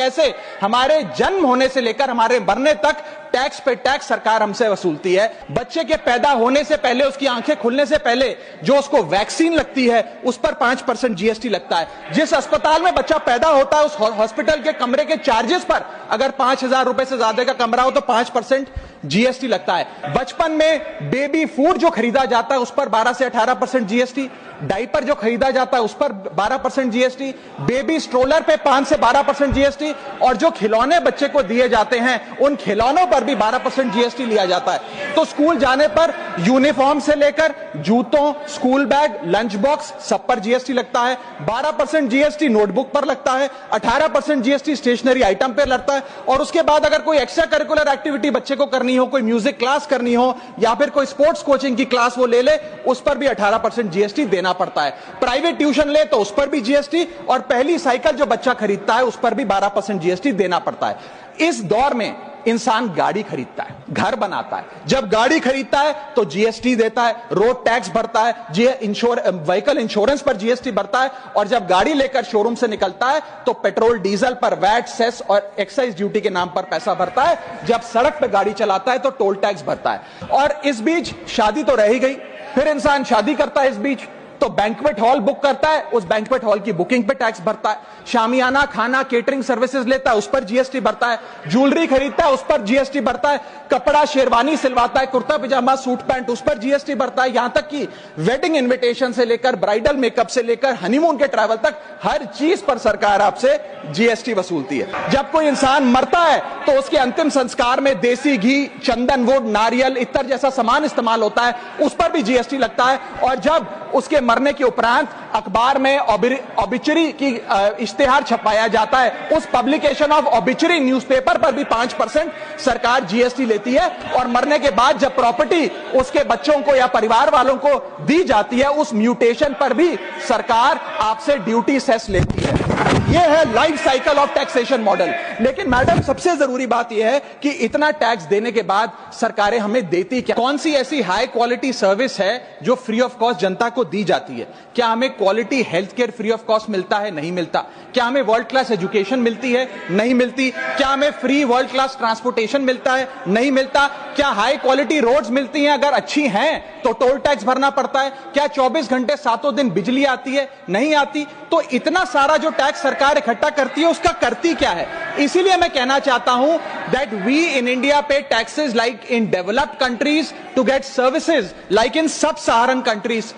पैसे हमारे जन्म होने से लेकर हमारे मरने तक टैक्स पे टैक्स सरकार हमसे वसूलती है। बच्चे के पैदा होने से पहले, उसकी आंखें खुलने से पहले जो उसको वैक्सीन लगती है उस पर 5% जीएसटी लगता है। जिस अस्पताल में बच्चा पैदा होता है उस हॉस्पिटल के कमरे के चार्जेस पर अगर 5,000 रुपए से ज्यादा का कमरा हो तो 5% जीएसटी लगता है। बचपन में बेबी फूड जो खरीदा जाता है उस पर 12 से 18% जीएसटी, डायपर जो खरीदा जाता है उस पर 12% जीएसटी, बेबी स्ट्रोलर पे 5 से 12% जीएसटी, और जो खिलौने बच्चे को दिए जाते हैं उन खिलौनों पर भी 12% जीएसटी लिया जाता है। तो स्कूल जाने पर यूनिफॉर्म से लेकर जूतों, स्कूल बैग, लंच बॉक्स सब पर जीएसटी लगता है। 12% जीएसटी नोटबुक पर लगता है, 18% जीएसटी स्टेशनरी आइटम पर लगता है। और उसके बाद अगर कोई एक्स्ट्रा करिकुलर एक्टिविटी बच्चे को करनी हो, कोई म्यूजिक क्लास करनी हो या फिर कोई स्पोर्ट्स कोचिंग की क्लास वो ले ले, उस पर भी 18% जीएसटी देना पड़ता है। प्राइवेट ट्यूशन ले तो उस पर भी जीएसटी, और पहली साइकिल जो बच्चा खरीदता है उस पर भी 12% जीएसटी देना पड़ता है। इस दौर में इंसान गाड़ी खरीदता है, घर बनाता है। जब गाड़ी खरीदता है तो जीएसटी देता है, रोड टैक्स भरता है, व्हीकल इंश्योरेंस पर जीएसटी भरता है, और जब गाड़ी लेकर शोरूम से निकलता है तो पेट्रोल डीजल पर वैट, सेस और एक्साइज ड्यूटी के नाम पर पैसा भरता है। जब सड़क पर गाड़ी चलाता है तो टोल टैक्स भरता है। और इस बीच शादी तो रह ही गई, फिर इंसान शादी करता है, इस बीच तो बैंक्वेट हॉल बुक करता है, उस बैंक्वेट हॉल की बुकिंग पे टैक्स भरता है। शामियाना, खाना, केटरिंग सर्विसेज लेता है, उस पर जीएसटी भरता है। ज्वेलरी खरीदता है, उस पर जीएसटी भरता है। कपड़ा, शेरवानी सिलवाता है, कुर्ता पजामा, सूट पैंट, उस पर जीएसटी भरता है। यहां तक कि वेडिंग इन्विटेशन से लेकर ब्राइडल मेकअप से लेकर हनीमून के ट्रैवल तक हर चीज पर सरकार आपसे जीएसटी वसूलती है। जब कोई इंसान मरता है तो उसके अंतिम संस्कार में देसी घी, चंदनवुड, नारियल, इत्तर जैसा सामान इस्तेमाल होता है, उस पर भी जीएसटी लगता है। और जब उसके मरने के उपरांत अखबार में ऑबिचरी की इश्तेहार छपाया जाता है, उस पब्लिकेशन ऑफ ऑबिचरी न्यूज़पेपर पर भी 5% सरकार जीएसटी लेती है। और मरने के बाद जब प्रॉपर्टी उसके बच्चों को या परिवार वालों को दी जाती है, उस म्यूटेशन पर भी सरकार आपसे ड्यूटी सेस लेती है। यह है life cycle of taxation model. लेकिन मैडम, सबसे जरूरी बात यह है कि इतना टैक्स देने के बाद सरकारें हमें देती क्या? कौन सी ऐसी हाई क्वालिटी सर्विस है जो फ्री ऑफ कॉस्ट जनता को दी जाती है? क्या हमें quality health care free of cost मिलता है? नहीं मिलता। क्या हमें वर्ल्ड क्लास एजुकेशन मिलती है? नहीं मिलती। क्या हमें फ्री वर्ल्ड क्लास ट्रांसपोर्टेशन मिलता है? नहीं मिलता। क्या हाई क्वालिटी रोड्स मिलती हैं? अगर अच्छी हैं तो टोल टैक्स भरना पड़ता है। क्या 24 घंटे 7 दिन बिजली आती है? नहीं आती। तो इतना सारा जो टैक्स सरकार इकट्ठा करती है उसका करती क्या है? इसीलिए मैं कहना चाहता हूं that we in India pay taxes like in developed countries to get services like in sub Saharan countries.